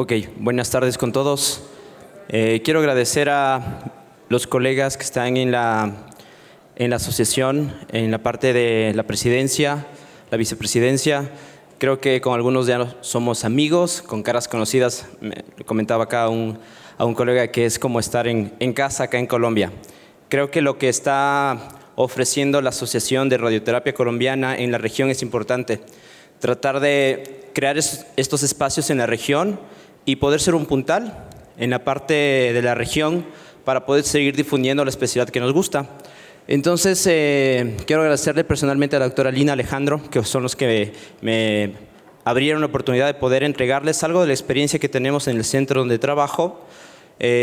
Ok, buenas tardes con todos. Quiero agradecer a los colegas que están en la asociación, en la parte de la presidencia, la vicepresidencia. Creo que con algunos ya somos amigos, con caras conocidas. Me comentaba acá a un colega que es como estar en casa acá en Colombia. Creo que lo que está ofreciendo la Asociación de Radioterapia Colombiana en la región es importante. Tratar de crear estos espacios en la región y poder ser un puntal en la parte de la región para poder seguir difundiendo la especialidad que nos gusta. Entonces, quiero agradecerle personalmente a la doctora Lina Alejandro, que son los que me abrieron la oportunidad de poder entregarles algo de la experiencia que tenemos en el centro donde trabajo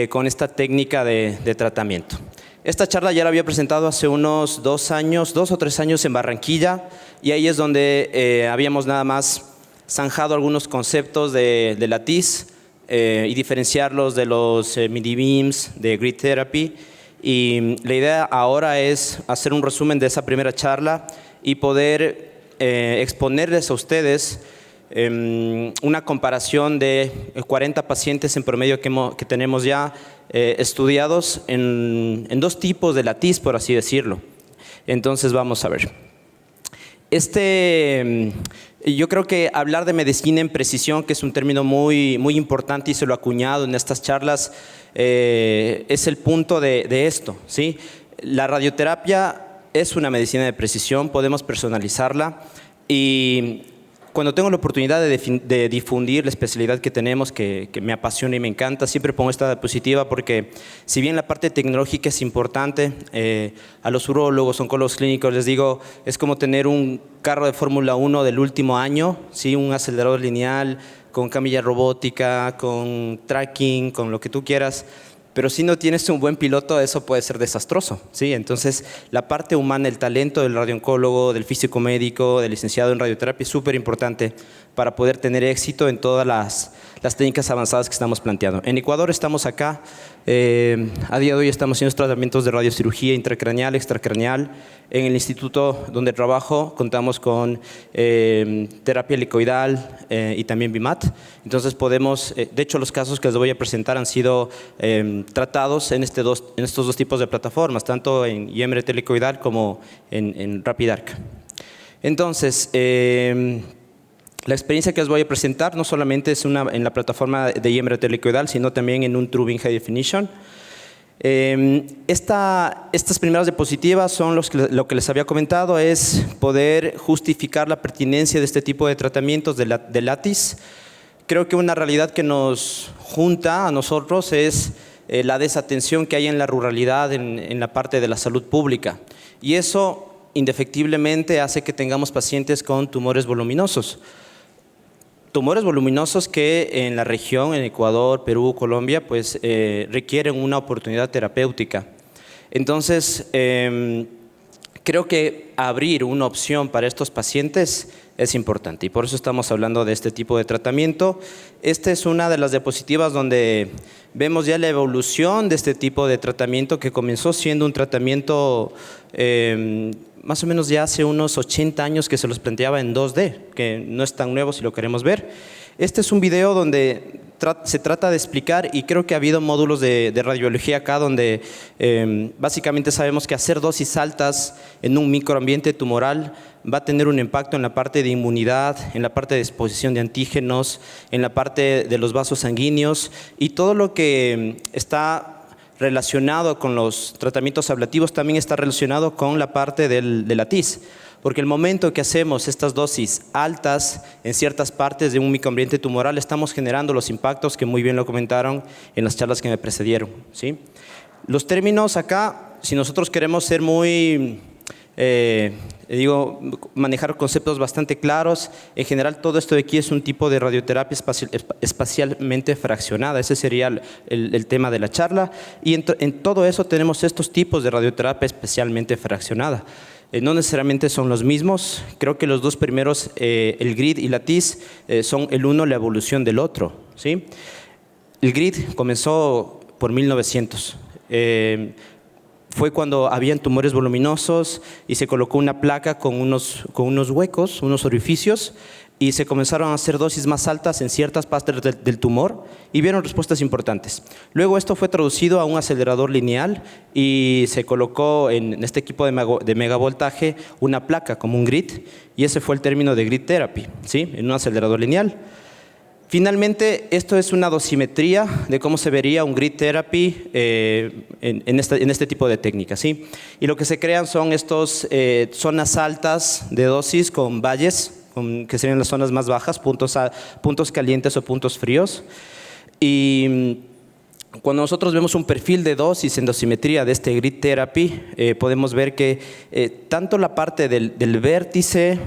con esta técnica de tratamiento. Esta charla ya la había presentado hace unos 2 o 3 años en Barranquilla, y ahí es donde habíamos nada más zanjado algunos conceptos de la TIS y diferenciarlos de los mini beams, de grid therapy. Y la idea ahora es hacer un resumen de esa primera charla y poder exponerles a ustedes una comparación de 40 pacientes en promedio que tenemos ya estudiados en 2 tipos de la TIS, por así decirlo. Entonces vamos a ver. Yo creo que hablar de medicina en precisión, que es un término muy importante y se lo ha acuñado en estas charlas, es el punto de esto, ¿sí? La radioterapia es una medicina de precisión, podemos personalizarla, y cuando tengo la oportunidad de difundir la especialidad que tenemos, que me apasiona y me encanta, siempre pongo esta diapositiva porque si bien la parte tecnológica es importante, a los urólogos, oncólogos clínicos les digo, es como tener un carro de Fórmula 1 del último año, ¿sí? Un acelerador lineal, con camilla robótica, con tracking, con lo que tú quieras. Pero si no tienes un buen piloto, eso puede ser desastroso, ¿sí? Entonces, la parte humana, el talento del radiooncólogo, del físico médico, del licenciado en radioterapia es súper importante para poder tener éxito en todas las técnicas avanzadas que estamos planteando. En Ecuador estamos acá, a día de hoy estamos haciendo tratamientos de radiocirugía intracraneal, extracraneal. En el instituto donde trabajo contamos con terapia helicoidal y también BIMAT. Entonces podemos, de hecho los casos que les voy a presentar han sido tratados en estos dos tipos de plataformas, tanto en IMRT helicoidal como en RapidArc. Entonces, la experiencia que les voy a presentar no solamente es en la plataforma de IMRT helicoidal, sino también en un TrueBeam High Definition. Estas primeras diapositivas son lo que les había comentado, es poder justificar la pertinencia de este tipo de tratamientos de LATIS. Creo que una realidad que nos junta a nosotros es la desatención que hay en la ruralidad, en la parte de la salud pública. Y eso indefectiblemente hace que tengamos pacientes con tumores voluminosos. Tumores voluminosos que en la región, en Ecuador, Perú, Colombia, pues requieren una oportunidad terapéutica. Entonces, creo que abrir una opción para estos pacientes es importante y por eso estamos hablando de este tipo de tratamiento. Esta es una de las diapositivas donde vemos ya la evolución de este tipo de tratamiento, que comenzó siendo un tratamiento más o menos ya hace unos 80 años que se los planteaba en 2D, que no es tan nuevo si lo queremos ver. Este es un video donde se trata de explicar, y creo que ha habido módulos de radiología acá donde básicamente sabemos que hacer dosis altas en un microambiente tumoral va a tener un impacto en la parte de inmunidad, en la parte de exposición de antígenos, en la parte de los vasos sanguíneos, y todo lo que está relacionado con los tratamientos ablativos también está relacionado con la parte de la TIS. Porque el momento que hacemos estas dosis altas en ciertas partes de un microambiente tumoral, estamos generando los impactos que muy bien lo comentaron en las charlas que me precedieron, ¿sí? Los términos acá, si nosotros queremos ser muy, manejar conceptos bastante claros, en general todo esto de aquí es un tipo de radioterapia espacialmente fraccionada. Ese sería el tema de la charla. Y en todo eso tenemos estos tipos de radioterapia especialmente fraccionada. No necesariamente son los mismos. Creo que los dos primeros, el GRID y la TIS, son el uno la evolución del otro, ¿sí? El GRID comenzó por 1900. Fue cuando habían tumores voluminosos y se colocó una placa con unos huecos, unos orificios, y se comenzaron a hacer dosis más altas en ciertas partes del tumor y vieron respuestas importantes. Luego esto fue traducido a un acelerador lineal y se colocó en este equipo de megavoltaje una placa como un grid, y ese fue el término de grid therapy, ¿sí? En un acelerador lineal. Finalmente, esto es una dosimetría de cómo se vería un grid therapy en este tipo de técnicas, ¿sí? Y lo que se crean son estos zonas altas de dosis con valles, que serían las zonas más bajas, puntos calientes o puntos fríos. Y cuando nosotros vemos un perfil de dosis en dosimetría de este grid therapy, podemos ver que tanto la parte del vértice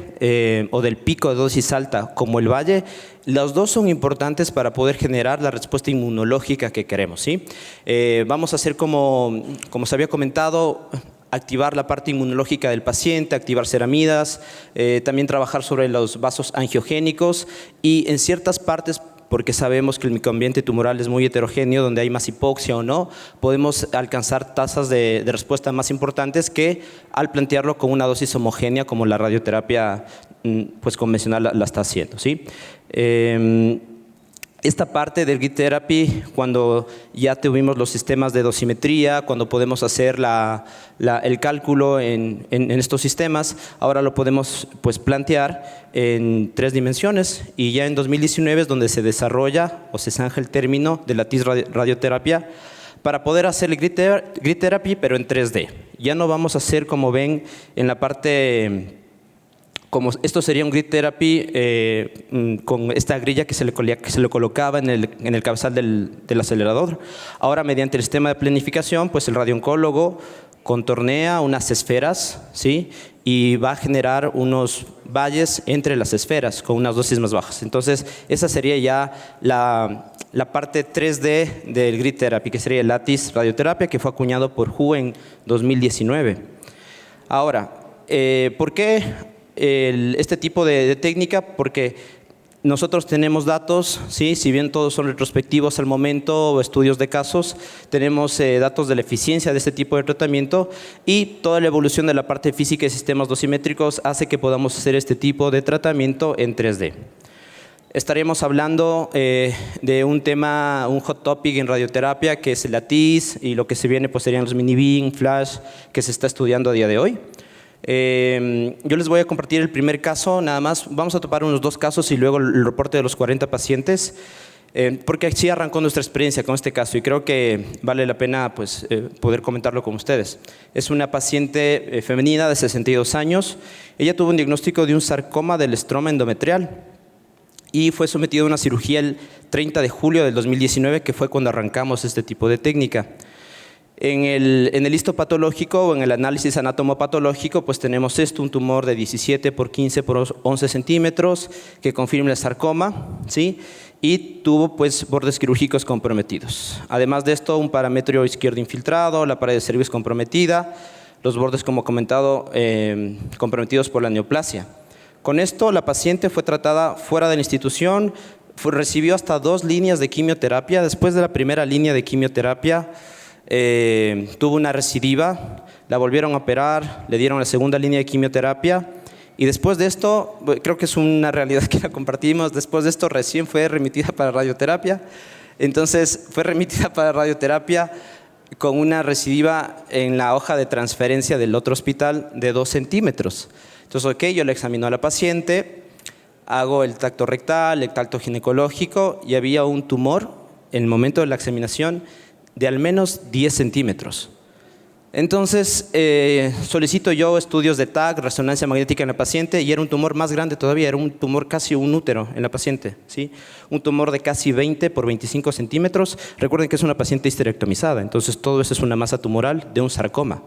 o del pico de dosis alta como el valle, los dos son importantes para poder generar la respuesta inmunológica que queremos, ¿sí? Vamos a hacer como se había comentado, activar la parte inmunológica del paciente, activar ceramidas, también trabajar sobre los vasos angiogénicos y en ciertas partes, porque sabemos que el microambiente tumoral es muy heterogéneo, donde hay más hipoxia o no, podemos alcanzar tasas de respuesta más importantes que al plantearlo con una dosis homogénea como la radioterapia pues, convencional la está haciendo, ¿sí? Esta parte del grid therapy, cuando ya tuvimos los sistemas de dosimetría, cuando podemos hacer el cálculo en estos sistemas, ahora lo podemos pues, plantear en 3 dimensiones, y ya en 2019 es donde se desarrolla o se zanja el término de la TIS radioterapia para poder hacer el grid therapy, pero en 3D. Ya no vamos a hacer, como ven, en la parte... Como esto sería un grid therapy con esta grilla que se le colocaba en el cabezal del acelerador. Ahora, mediante el sistema de planificación, pues el radiooncólogo contornea unas esferas, ¿sí? Y va a generar unos valles entre las esferas con unas dosis más bajas. Entonces, esa sería ya la parte 3D del grid therapy, que sería el LATIS radioterapia, que fue acuñado por WHO en 2019. Ahora, ¿por qué este tipo de técnica? Porque nosotros tenemos datos, ¿sí? Si bien todos son retrospectivos al momento o estudios de casos, tenemos datos de la eficiencia de este tipo de tratamiento, y toda la evolución de la parte física de sistemas dosimétricos hace que podamos hacer este tipo de tratamiento en 3D. Estaríamos hablando de un tema, un hot topic en radioterapia, que es la TIS, y lo que se viene pues serían los mini beam, flash, que se está estudiando a día de hoy. Yo les voy a compartir el primer caso, nada más. Vamos a topar unos 2 casos y luego el reporte de los 40 pacientes, porque así arrancó nuestra experiencia con este caso y creo que vale la pena pues, poder comentarlo con ustedes. Es una paciente femenina de 62 años. Ella tuvo un diagnóstico de un sarcoma del estroma endometrial y fue sometida a una cirugía el 30 de julio del 2019, que fue cuando arrancamos este tipo de técnica. En el histopatológico o en el análisis anatomopatológico, pues tenemos un tumor de 17 por 15 por 11 centímetros que confirma el sarcoma, ¿sí? Y tuvo pues bordes quirúrgicos comprometidos. Además de esto, un parametrio izquierdo infiltrado, la pared de cervix comprometida, los bordes, como comentado, comprometidos por la neoplasia. Con esto, la paciente fue tratada fuera de la institución, recibió hasta 2 líneas de quimioterapia. Después de la primera línea de quimioterapia, tuvo una recidiva, la volvieron a operar, le dieron la segunda línea de quimioterapia y después de esto, creo que es una realidad que la compartimos, después de esto recién fue remitida para radioterapia. Entonces fue remitida para radioterapia con una recidiva en la hoja de transferencia del otro hospital de 2 centímetros. Entonces, yo le examino a la paciente, hago el tacto rectal, el tacto ginecológico, y había un tumor en el momento de la examinación de al menos 10 centímetros. Entonces, solicito yo estudios de TAC, resonancia magnética en la paciente, y era un tumor más grande todavía, era un tumor casi un útero en la paciente, ¿sí? Un tumor de casi 20 por 25 centímetros. Recuerden que es una paciente histerectomizada, entonces todo eso es una masa tumoral de un sarcoma.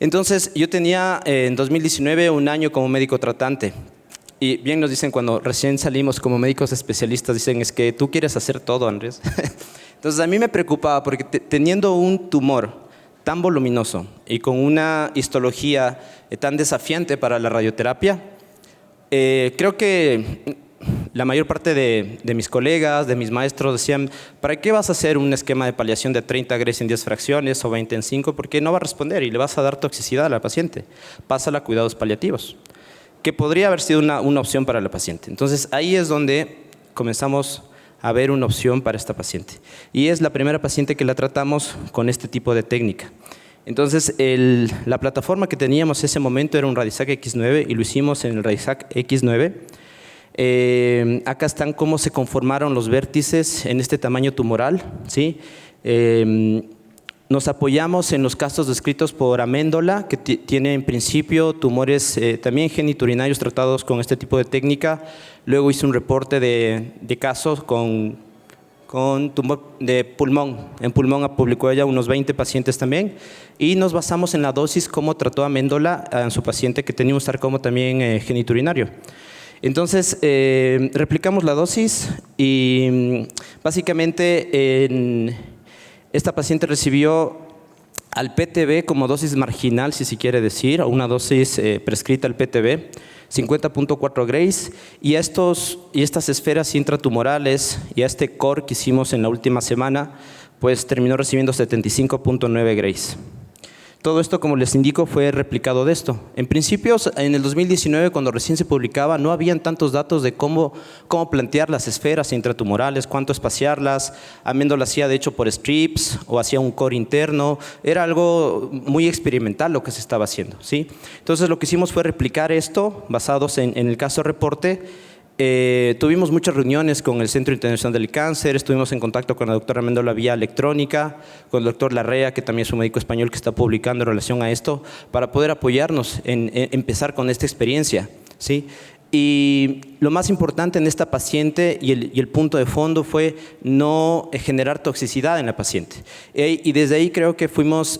Entonces, yo tenía en 2019 un año como médico tratante. Y bien nos dicen cuando recién salimos como médicos especialistas, dicen, es que tú quieres hacer todo, Andrés. Entonces a mí me preocupaba porque teniendo un tumor tan voluminoso y con una histología tan desafiante para la radioterapia, creo que la mayor parte de mis colegas, de mis maestros decían, ¿para qué vas a hacer un esquema de paliación de 30 Gray en 10 fracciones o 20 en 5? Porque no va a responder y le vas a dar toxicidad a la paciente. Pásala a cuidados paliativos. que podría haber sido una opción para la paciente. Entonces, ahí es donde comenzamos a ver una opción para esta paciente. Y es la primera paciente que la tratamos con este tipo de técnica. Entonces, la plataforma que teníamos en ese momento era un Radisac X9 y lo hicimos en el Radisac X9. Acá están cómo se conformaron los vértices en este tamaño tumoral, ¿sí? Nos apoyamos en los casos descritos por Amendola, que tiene en principio tumores también geniturinarios tratados con este tipo de técnica. Luego hice un reporte de casos con tumor de pulmón. En pulmón publicó ella unos 20 pacientes también. Y nos basamos en la dosis, cómo trató Amendola en su paciente que tenía un sarcoma también geniturinario. Entonces, replicamos la dosis y básicamente esta paciente recibió al PTB como dosis marginal, si se quiere decir, o una dosis prescrita al PTB, 50.4 grays, y estas esferas intratumorales y a este core que hicimos en la última semana, pues terminó recibiendo 75.9 grays. Todo esto, como les indico, fue replicado de esto. En principio, en el 2019, cuando recién se publicaba, no habían tantos datos de cómo plantear las esferas intratumorales, cuánto espaciarlas. Amendola lo hacía, de hecho, por strips o hacía un core interno. Era algo muy experimental lo que se estaba haciendo, ¿sí? Entonces, lo que hicimos fue replicar esto, basados en el caso reporte. Tuvimos muchas reuniones con el Centro Internacional del Cáncer, estuvimos en contacto con la doctora Amendola vía electrónica, con el doctor Larrea, que también es un médico español que está publicando en relación a esto, para poder apoyarnos en empezar con esta experiencia, ¿sí? Y lo más importante en esta paciente y el punto de fondo fue no generar toxicidad en la paciente. Y desde ahí creo que fuimos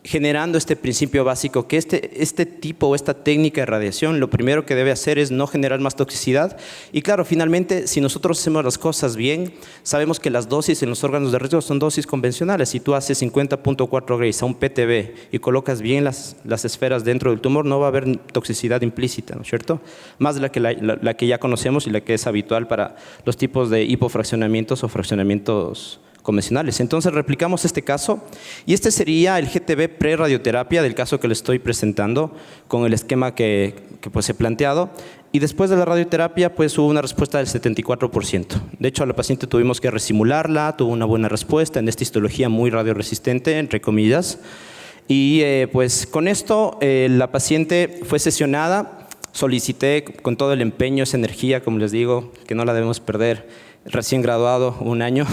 generando este principio básico, que este tipo o esta técnica de radiación, lo primero que debe hacer es no generar más toxicidad. Y claro, finalmente, si nosotros hacemos las cosas bien, sabemos que las dosis en los órganos de riesgo son dosis convencionales. Si tú haces 50.4 grays a un PTB y colocas bien las esferas dentro del tumor, no va a haber toxicidad implícita, ¿no es cierto? Más de la que ya conocemos y la que es habitual para los tipos de hipofraccionamientos o fraccionamientos convencionales. Entonces replicamos este caso y este sería el GTB pre-radioterapia del caso que les estoy presentando con el esquema que pues he planteado, y después de la radioterapia pues hubo una respuesta del 74%. De hecho, a la paciente tuvimos que resimularla, tuvo una buena respuesta en esta histología muy radioresistente, entre comillas, y pues con esto la paciente fue sesionada. Solicité con todo el empeño esa energía, como les digo, que no la debemos perder, recién graduado, 1 año,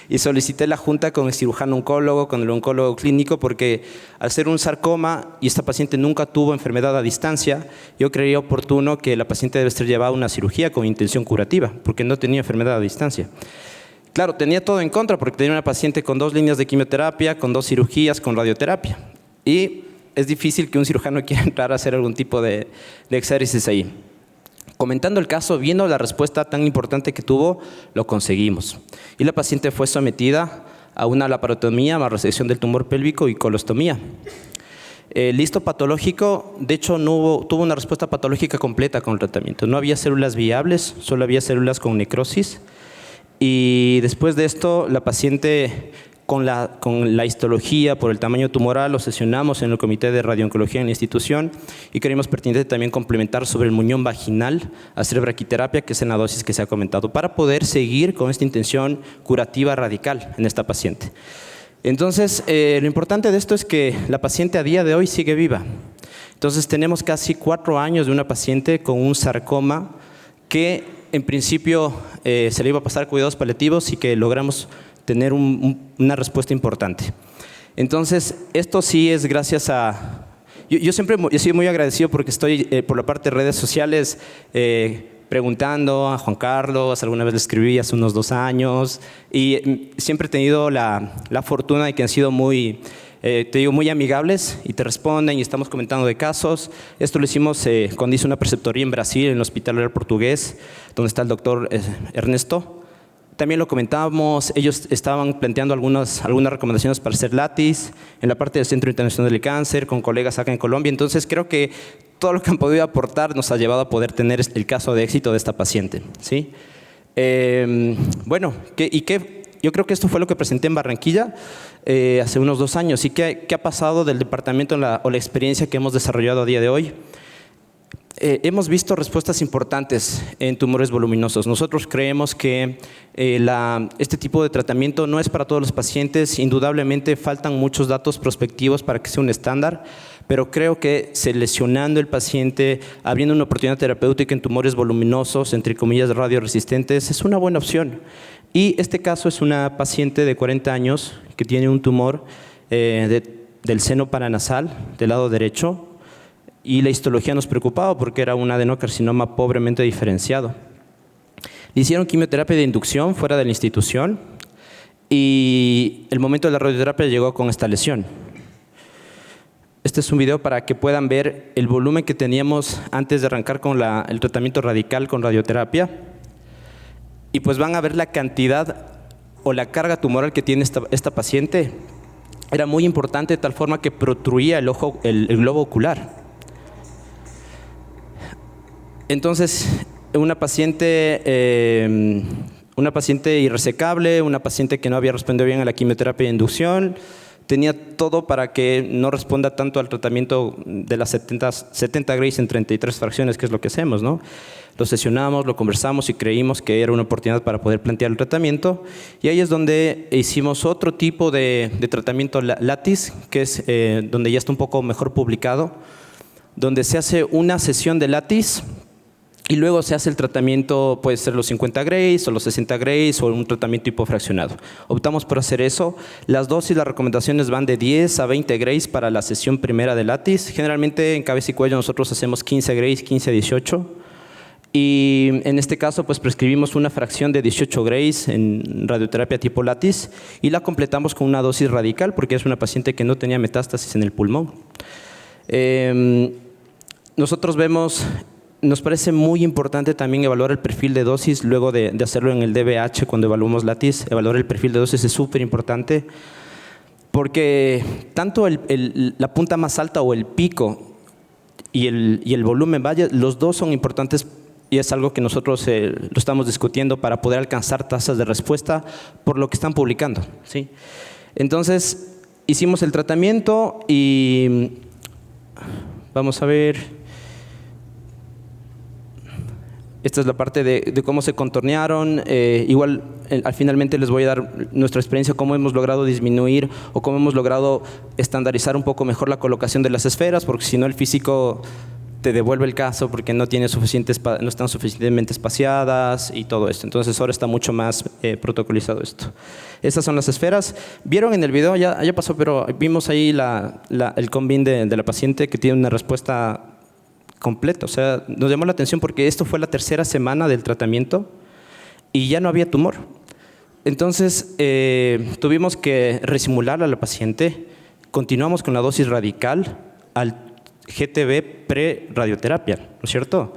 y solicité la junta con el cirujano oncólogo, con el oncólogo clínico, porque al ser un sarcoma y esta paciente nunca tuvo enfermedad a distancia, yo creía oportuno que la paciente debe ser llevada a una cirugía con intención curativa, porque no tenía enfermedad a distancia. Claro, tenía todo en contra, porque tenía una paciente con 2 líneas de quimioterapia, con 2 cirugías, con radioterapia, y es difícil que un cirujano quiera entrar a hacer algún tipo de exéresis ahí. Comentando el caso, viendo la respuesta tan importante que tuvo, lo conseguimos. Y la paciente fue sometida a una laparotomía más resección del tumor pélvico y colostomía. El histopatológico, de hecho, tuvo una respuesta patológica completa con el tratamiento. No había células viables, solo había células con necrosis. Y después de esto, la paciente con la histología por el tamaño tumoral lo sesionamos en el comité de radiooncología en la institución y creímos pertinente también complementar sobre el muñón vaginal, hacer braquiterapia, que es en la dosis que se ha comentado, para poder seguir con esta intención curativa radical en esta paciente. Entonces, lo importante de esto es que la paciente a día de hoy sigue viva. Entonces, tenemos casi 4 años de una paciente con un sarcoma que en principio se le iba a pasar cuidados paliativos y que logramos tener una respuesta importante. Entonces, esto sí es gracias a... Yo siempre he sido muy agradecido porque estoy por la parte de redes sociales preguntando a Juan Carlos, alguna vez le escribí hace unos 2 años, y siempre he tenido la fortuna de que han sido muy amigables y te responden y estamos comentando de casos. Esto lo hicimos cuando hice una preceptoría en Brasil, en el Hospital Real Portugués, donde está el doctor Ernesto. También lo comentábamos, ellos estaban planteando algunas recomendaciones para hacer látiz en la parte del Centro Internacional del Cáncer, con colegas acá en Colombia. Entonces creo que todo lo que han podido aportar nos ha llevado a poder tener el caso de éxito de esta paciente, ¿sí? Bueno, yo creo que esto fue lo que presenté en Barranquilla hace unos 2 años. ¿Y qué ha pasado del departamento o la experiencia que hemos desarrollado a día de hoy? hemos visto respuestas importantes en tumores voluminosos. Nosotros creemos que este tipo de tratamiento no es para todos los pacientes. Indudablemente faltan muchos datos prospectivos para que sea un estándar, pero creo que seleccionando el paciente, abriendo una oportunidad terapéutica en tumores voluminosos, entre comillas radioresistentes, es una buena opción. Y este caso es una paciente de 40 años que tiene un tumor del seno paranasal, del lado derecho, y la histología nos preocupaba porque era un adenocarcinoma pobremente diferenciado. Le hicieron quimioterapia de inducción fuera de la institución y el momento de la radioterapia llegó con esta lesión. Este es un video para que puedan ver el volumen que teníamos antes de arrancar con el tratamiento radical con radioterapia. Y pues van a ver la cantidad o la carga tumoral que tiene esta paciente. Era muy importante de tal forma que protruía el globo ocular. Entonces, una paciente irresecable, una paciente que no había respondido bien a la quimioterapia de inducción, tenía todo para que no responda tanto al tratamiento de las 70 Grays en 33 fracciones, que es lo que hacemos, ¿no? Lo sesionamos, lo conversamos y creímos que era una oportunidad para poder plantear el tratamiento. Y ahí es donde hicimos otro tipo de tratamiento Lattice, que es donde ya está un poco mejor publicado, donde se hace una sesión de Lattice y luego se hace el tratamiento, puede ser los 50 Grays o los 60 Grays o un tratamiento hipofraccionado. Optamos por hacer eso. Las dosis, las recomendaciones van de 10 a 20 Grays para la sesión primera de Lattice. Generalmente en cabeza y cuello nosotros hacemos 15 Grays, 15 a 18. Y en este caso pues prescribimos una fracción de 18 Grays en radioterapia tipo Lattice y la completamos con una dosis radical porque es una paciente que no tenía metástasis en el pulmón. Nosotros nos parece muy importante también evaluar el perfil de dosis luego de hacerlo en el DBH cuando evaluamos Lattice. Evaluar el perfil de dosis es súper importante porque tanto la punta más alta o el pico y el volumen, vaya, los dos son importantes y es algo que nosotros lo estamos discutiendo para poder alcanzar tasas de respuesta por lo que están publicando, ¿sí? Entonces, hicimos el tratamiento y vamos a ver. Esta es la parte de cómo se contornearon. Igual, finalmente les voy a dar nuestra experiencia, cómo hemos logrado disminuir o cómo hemos logrado estandarizar un poco mejor la colocación de las esferas, porque si no el físico te devuelve el caso porque no están suficientemente espaciadas y todo esto. Entonces ahora está mucho más protocolizado esto. Estas son las esferas. Vieron en el video, ya pasó, pero vimos ahí el combine de la paciente que tiene una respuesta completa. O sea, nos llamó la atención porque esto fue la tercera semana del tratamiento y ya no había tumor. Entonces tuvimos que resimular a la paciente. Continuamos con la dosis radical al GTB pre-radioterapia, ¿no es cierto?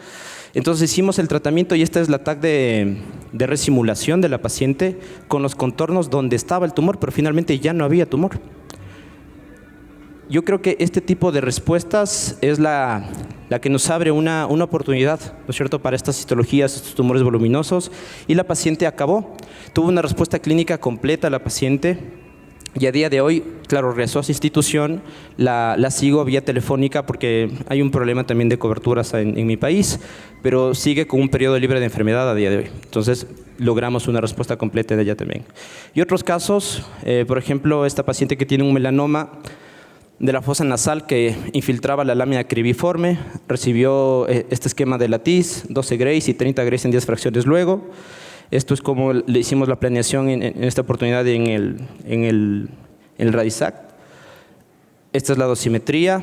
Entonces hicimos el tratamiento y esta es la TAC de resimulación de la paciente con los contornos donde estaba el tumor, pero finalmente ya no había tumor. Yo creo que este tipo de respuestas es la que nos abre una oportunidad, ¿no es cierto?, para estas histologías, estos tumores voluminosos, y la paciente acabó. Tuvo una respuesta clínica completa la paciente. Y a día de hoy, claro, regresó a su institución, la sigo vía telefónica porque hay un problema también de coberturas en mi país, pero sigue con un periodo libre de enfermedad a día de hoy. Entonces, logramos una respuesta completa de ella también. Y otros casos, por ejemplo, esta paciente que tiene un melanoma de la fosa nasal que infiltraba la lámina cribiforme, recibió este esquema de Lattice, 12 Grays y 30 Grays en 10 fracciones luego. Esto es como le hicimos la planeación en esta oportunidad en el Radisac. Esta es la dosimetría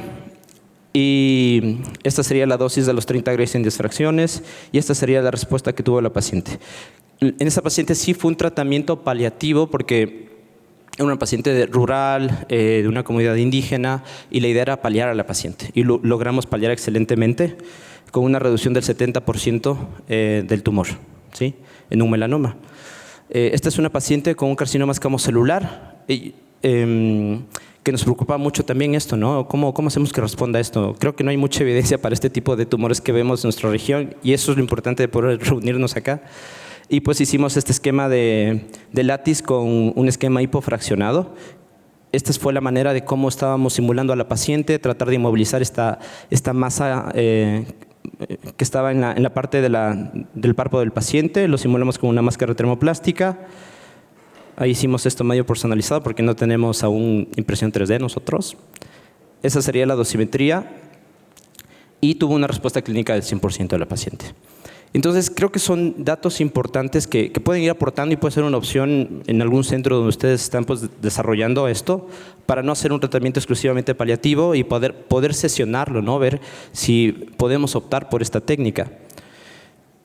y esta sería la dosis de los 30 Grays en 10 fracciones y esta sería la respuesta que tuvo la paciente. En esta paciente sí fue un tratamiento paliativo porque era una paciente rural, de una comunidad indígena y la idea era paliar a la paciente y logramos paliar excelentemente con una reducción del 70% del tumor, ¿sí?, en un melanoma. Esta es una paciente con un carcinoma escamocelular que nos preocupa mucho también esto, ¿no? ¿Cómo hacemos que responda a esto? Creo que no hay mucha evidencia para este tipo de tumores que vemos en nuestra región y eso es lo importante de poder reunirnos acá. Y pues hicimos este esquema de Lattice con un esquema hipofraccionado. Esta fue la manera de cómo estábamos simulando a la paciente, tratar de inmovilizar esta masa que estaba en la parte del párpado del paciente, lo simulamos con una máscara termoplástica. Ahí hicimos esto medio personalizado porque no tenemos aún impresión 3D nosotros. Esa sería la dosimetría y tuvo una respuesta clínica del 100% de la paciente. Entonces, creo que son datos importantes que pueden ir aportando y puede ser una opción en algún centro donde ustedes están pues, desarrollando esto para no hacer un tratamiento exclusivamente paliativo y poder sesionarlo, ¿no? Ver si podemos optar por esta técnica.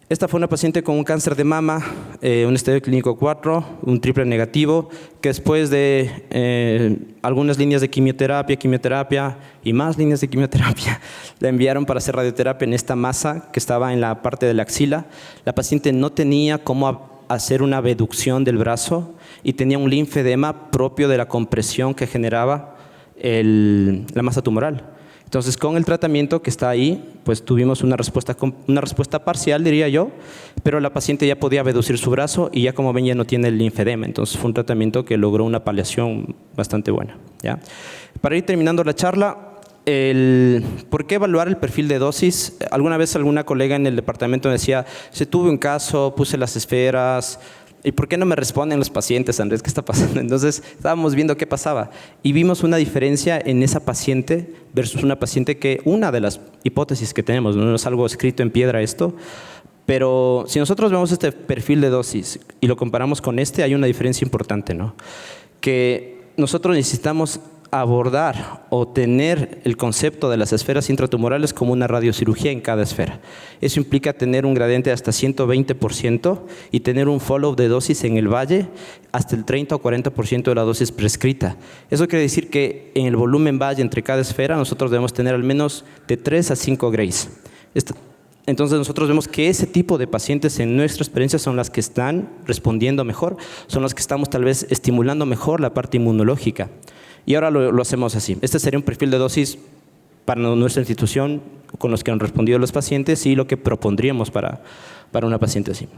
Esta fue una paciente con un cáncer de mama, un estadio clínico 4, un triple negativo, que después de algunas líneas de quimioterapia y más líneas de quimioterapia, la enviaron para hacer radioterapia en esta masa que estaba en la parte de la axila. La paciente no tenía cómo hacer una abducción del brazo y tenía un linfedema propio de la compresión que generaba la masa tumoral. Entonces, con el tratamiento que está ahí, pues tuvimos una respuesta parcial, diría yo, pero la paciente ya podía abducir su brazo y ya como ven ya no tiene el linfedema. Entonces, fue un tratamiento que logró una paliación bastante buena, ¿ya? Para ir terminando la charla, ¿por qué evaluar el perfil de dosis? Alguna vez alguna colega en el departamento me decía, se tuve un caso, puse las esferas, ¿y por qué no me responden los pacientes, Andrés? ¿Qué está pasando? Entonces, estábamos viendo qué pasaba y vimos una diferencia en esa paciente versus una paciente que, una de las hipótesis que tenemos, no es algo escrito en piedra esto, pero si nosotros vemos este perfil de dosis y lo comparamos con este, hay una diferencia importante, ¿no? Que nosotros necesitamos abordar o tener el concepto de las esferas intratumorales como una radiocirugía en cada esfera. Eso implica tener un gradiente de hasta 120% y tener un follow de dosis en el valle hasta el 30 o 40% de la dosis prescrita. Eso quiere decir que en el volumen valle entre cada esfera nosotros debemos tener al menos de 3 a 5 grays. Entonces nosotros vemos que ese tipo de pacientes en nuestra experiencia son las que están respondiendo mejor, son las que estamos tal vez estimulando mejor la parte inmunológica. Y ahora lo hacemos así. Este sería un perfil de dosis para nuestra institución con los que han respondido los pacientes y lo que propondríamos para una paciente así.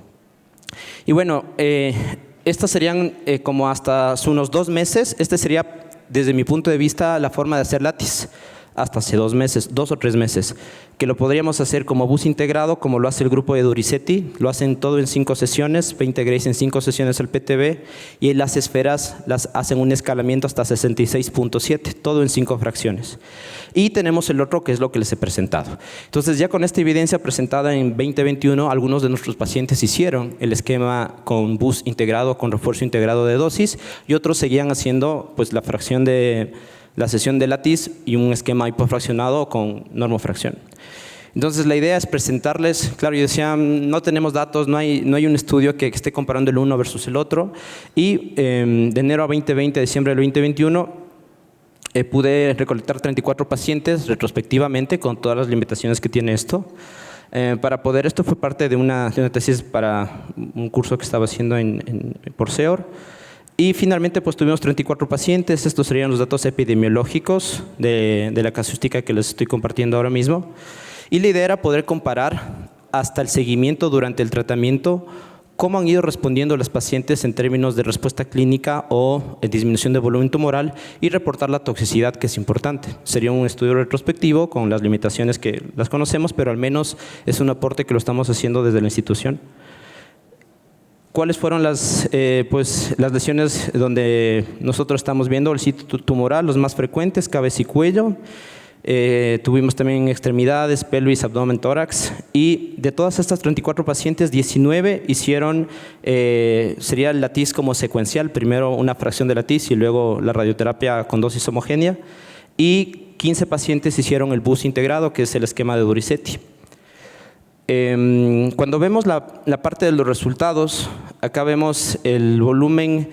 Y bueno, estas serían como hasta unos 2 meses. Este sería, desde mi punto de vista, la forma de hacer látiz. Hasta hace 2 meses, 2 o 3 meses, que lo podríamos hacer como bus integrado, como lo hace el grupo de Duricetti, lo hacen todo en 5 sesiones, 20 grays en 5 sesiones al PTB, y las esferas las hacen un escalamiento hasta 66.7, todo en 5 fracciones. Y tenemos el otro, que es lo que les he presentado. Entonces, ya con esta evidencia presentada en 2021, algunos de nuestros pacientes hicieron el esquema con bus integrado, con refuerzo integrado de dosis, y otros seguían haciendo pues, la sesión de látiz y un esquema hipofraccionado con normofracción. Entonces, la idea es presentarles, claro, yo decía, no tenemos datos, no hay un estudio que esté comparando el uno versus el otro, y de enero a 2020 a diciembre del 2021, pude recolectar 34 pacientes retrospectivamente con todas las limitaciones que tiene esto. Esto fue parte de una tesis para un curso que estaba haciendo por SEOR. Y finalmente pues tuvimos 34 pacientes, estos serían los datos epidemiológicos de la casuística que les estoy compartiendo ahora mismo. Y la idea era poder comparar hasta el seguimiento durante el tratamiento, cómo han ido respondiendo las pacientes en términos de respuesta clínica o disminución de volumen tumoral y reportar la toxicidad, que es importante. Sería un estudio retrospectivo con las limitaciones que las conocemos, pero al menos es un aporte que lo estamos haciendo desde la institución. ¿Cuáles fueron las lesiones donde nosotros estamos viendo el sitio tumoral? Los más frecuentes, cabeza y cuello. Tuvimos también extremidades, pelvis, abdomen, tórax. Y de todas estas 34 pacientes, 19 hicieron, sería el látiz como secuencial. Primero una fracción de látiz y luego la radioterapia con dosis homogénea. Y 15 pacientes hicieron el bus integrado, que es el esquema de Duricetti. Cuando vemos la parte de los resultados, acá vemos el volumen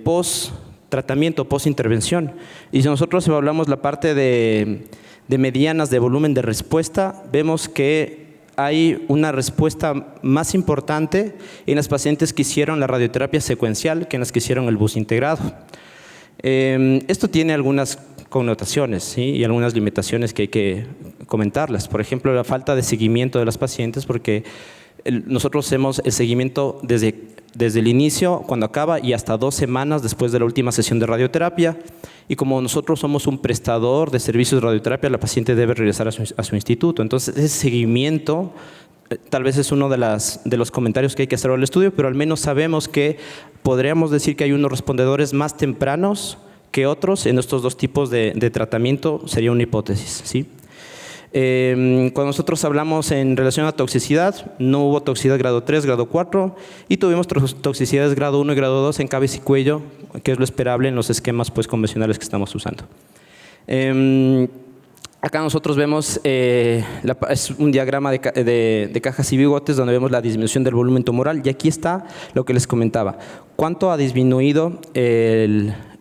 post-tratamiento, post-intervención. Y si nosotros evaluamos la parte de medianas de volumen de respuesta, vemos que hay una respuesta más importante en las pacientes que hicieron la radioterapia secuencial que en las que hicieron el bus integrado. Esto tiene algunas connotaciones, ¿sí? Y algunas limitaciones que hay que comentarlas. Por ejemplo, la falta de seguimiento de las pacientes, porque Nosotros hacemos el seguimiento desde el inicio, cuando acaba, y hasta 2 semanas después de la última sesión de radioterapia. Y como nosotros somos un prestador de servicios de radioterapia, la paciente debe regresar a su instituto. Entonces, ese seguimiento tal vez es uno de los comentarios que hay que hacer al estudio, pero al menos sabemos que podríamos decir que hay unos respondedores más tempranos que otros en estos 2 tipos de tratamiento. Sería una hipótesis, ¿sí? Cuando nosotros hablamos en relación a toxicidad, no hubo toxicidad grado 3, grado 4, y tuvimos toxicidades grado 1 y grado 2 en cabeza y cuello, que es lo esperable en los esquemas pues, convencionales que estamos usando. Acá nosotros vemos, es un diagrama de cajas y bigotes donde vemos la disminución del volumen tumoral, y aquí está lo que les comentaba. ¿Cuánto ha disminuido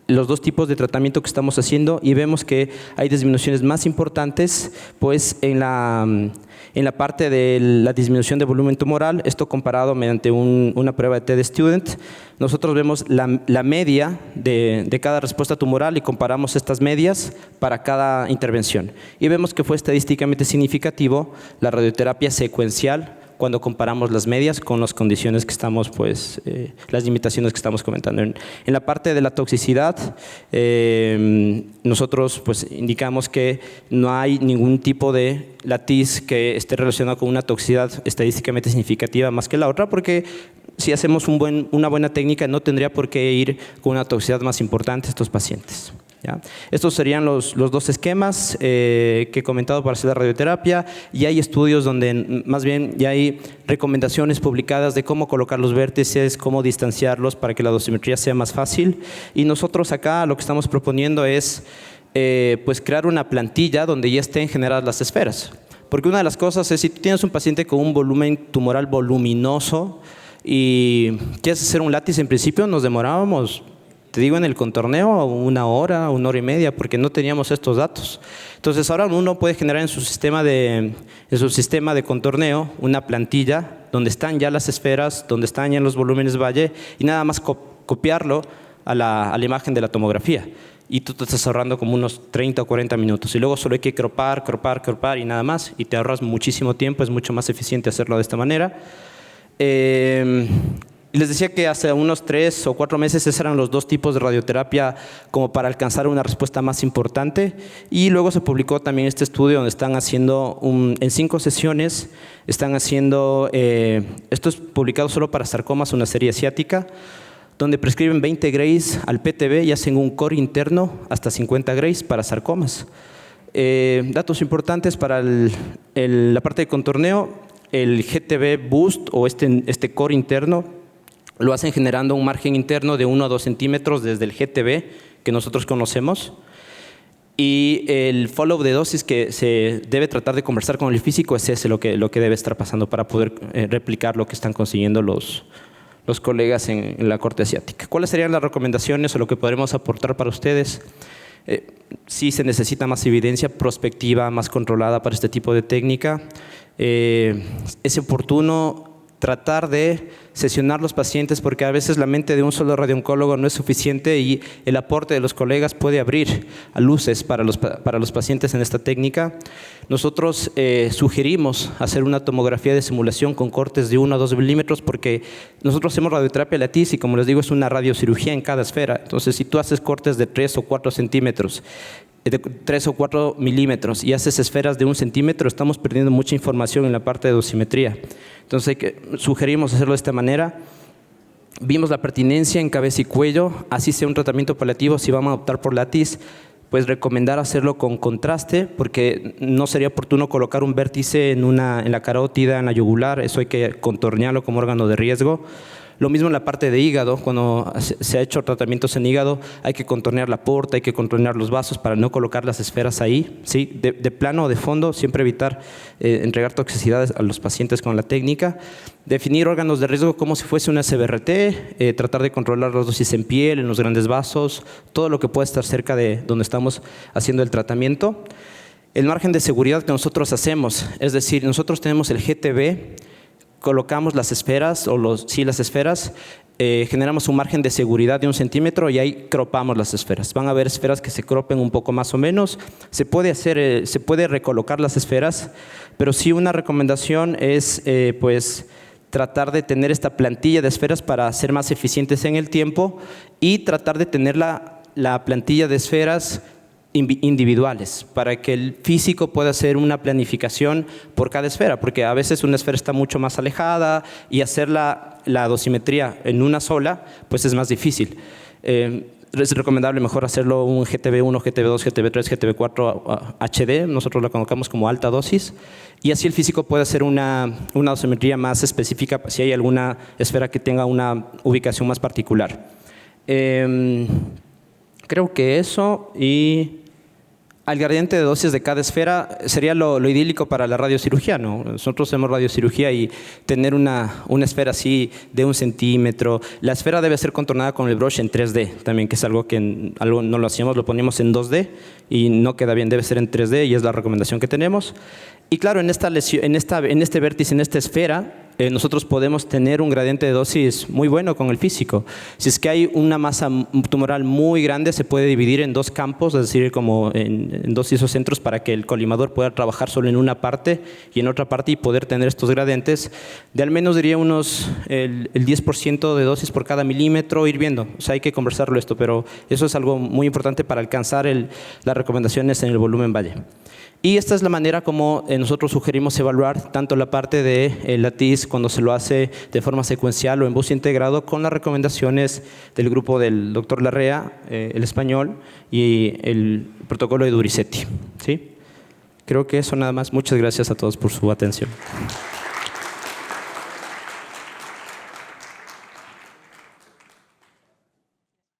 los 2 tipos de tratamiento que estamos haciendo? Y vemos que hay disminuciones más importantes pues, en la parte de la disminución de volumen tumoral. Esto comparado mediante una prueba de TED Student. Nosotros vemos la media de cada respuesta tumoral y comparamos estas medias para cada intervención. Y vemos que fue estadísticamente significativo la radioterapia secuencial cuando comparamos las medias con las condiciones que estamos, pues, las limitaciones que estamos comentando. En la parte de la toxicidad, nosotros pues, indicamos que no hay ningún tipo de latiz que esté relacionado con una toxicidad estadísticamente significativa más que la otra, porque si hacemos una buena técnica no tendría por qué ir con una toxicidad más importante estos pacientes. ¿Ya? Estos serían los 2 esquemas que he comentado para hacer la radioterapia, y hay estudios donde más bien ya hay recomendaciones publicadas de cómo colocar los vértices, cómo distanciarlos para que la dosimetría sea más fácil. Y nosotros acá lo que estamos proponiendo es pues crear una plantilla donde ya estén generadas las esferas. Porque una de las cosas es, si tú tienes un paciente con un volumen tumoral voluminoso y quieres hacer un látiz, en principio nos demorábamos, te digo, en el contorneo 1 hora, 1 hora y media, porque no teníamos estos datos. Entonces ahora uno puede generar en su sistema de contorneo una plantilla donde están ya las esferas, donde están ya los volúmenes valle, y nada más copiarlo a la imagen de la tomografía. Y tú te estás ahorrando como unos 30 o 40 minutos. Y luego solo hay que cropar y nada más. Y te ahorras muchísimo tiempo, es mucho más eficiente hacerlo de esta manera. Les decía que hace unos 3 o 4 meses esos eran los 2 tipos de radioterapia como para alcanzar una respuesta más importante, y luego se publicó también este estudio donde están haciendo en 5 sesiones, están haciendo, esto es publicado solo para sarcomas, una serie asiática, donde prescriben 20 grays al PTB y hacen un core interno hasta 50 grays para sarcomas. Datos importantes para la parte de contorneo: el GTB Boost o este core interno lo hacen generando un margen interno de 1 a 2 centímetros desde el GTB que nosotros conocemos, y el follow de dosis que se debe tratar de conversar con el físico es ese lo que debe estar pasando para poder replicar lo que están consiguiendo los colegas en la corte asiática. ¿Cuáles serían las recomendaciones o lo que podremos aportar para ustedes? Sí se necesita más evidencia prospectiva, más controlada para este tipo de técnica. Es oportuno tratar de sesionar los pacientes, porque a veces la mente de un solo radiooncólogo no es suficiente y el aporte de los colegas puede abrir a luces para los pacientes en esta técnica. Nosotros sugerimos hacer una tomografía de simulación con cortes de 1 a 2 milímetros, porque nosotros hacemos radioterapia latiz y, como les digo, es una radiocirugía en cada esfera. Entonces, si tú haces cortes de 3 o 4 centímetros, de 3 o 4 milímetros y haces esferas de 1 centímetro, estamos perdiendo mucha información en la parte de dosimetría. Entonces sugerimos hacerlo de esta manera. Vimos la pertinencia en cabeza y cuello, así sea un tratamiento paliativo. Si vamos a optar por latiz, pues recomendar hacerlo con contraste, porque no sería oportuno colocar un vértice en la carótida, en la yugular. Eso hay que contornearlo como órgano de riesgo. Lo mismo en la parte de hígado. Cuando se ha hecho tratamientos en hígado, hay que contornear la porta, hay que contornear los vasos para no colocar las esferas ahí, ¿sí? De plano o de fondo, siempre evitar entregar toxicidades a los pacientes con la técnica. Definir órganos de riesgo como si fuese una CBRT, tratar de controlar las dosis en piel, en los grandes vasos, todo lo que pueda estar cerca de donde estamos haciendo el tratamiento. El margen de seguridad que nosotros hacemos, es decir, nosotros tenemos el GTB, colocamos las esferas, las esferas, generamos un margen de seguridad de 1 centímetro y ahí cropamos las esferas. Van a haber esferas que se cropen un poco más o menos. Se puede recolocar las esferas, pero sí una recomendación es pues tratar de tener esta plantilla de esferas para ser más eficientes en el tiempo y tratar de tener la plantilla de esferas individuales para que el físico pueda hacer una planificación por cada esfera, porque a veces una esfera está mucho más alejada y hacer la dosimetría en una sola pues es más difícil. Es recomendable mejor hacerlo un GTB1, GTB2, GTB3, GTB4 HD, nosotros lo colocamos como alta dosis, y así el físico puede hacer una dosimetría más específica si hay alguna esfera que tenga una ubicación más particular. Creo que eso, y al gradiente de dosis de cada esfera sería lo idílico para la radiocirugía, ¿no? Nosotros hacemos radiocirugía y tener una esfera así de 1 centímetro. La esfera debe ser contornada con el brush en 3D también, que es algo que no lo hacíamos, lo ponemos en 2D y no queda bien, debe ser en 3D y es la recomendación que tenemos. Y claro, en este vértice, en esta esfera, nosotros podemos tener un gradiente de dosis muy bueno con el físico. Si es que hay una masa tumoral muy grande, se puede dividir en 2 campos, es decir, como en 2 isocentros para que el colimador pueda trabajar solo en una parte y en otra parte y poder tener estos gradientes de al menos, diría, el 10% de dosis por cada milímetro, ir viendo. O sea, hay que conversarlo esto, pero eso es algo muy importante para alcanzar las recomendaciones en el volumen valle. Y esta es la manera como nosotros sugerimos evaluar tanto la parte de LATIS cuando se lo hace de forma secuencial o en bus integrado con las recomendaciones del grupo del doctor Larrea, el español, y el protocolo de Duricetti, ¿sí? Creo que eso nada más. Muchas gracias a todos por su atención.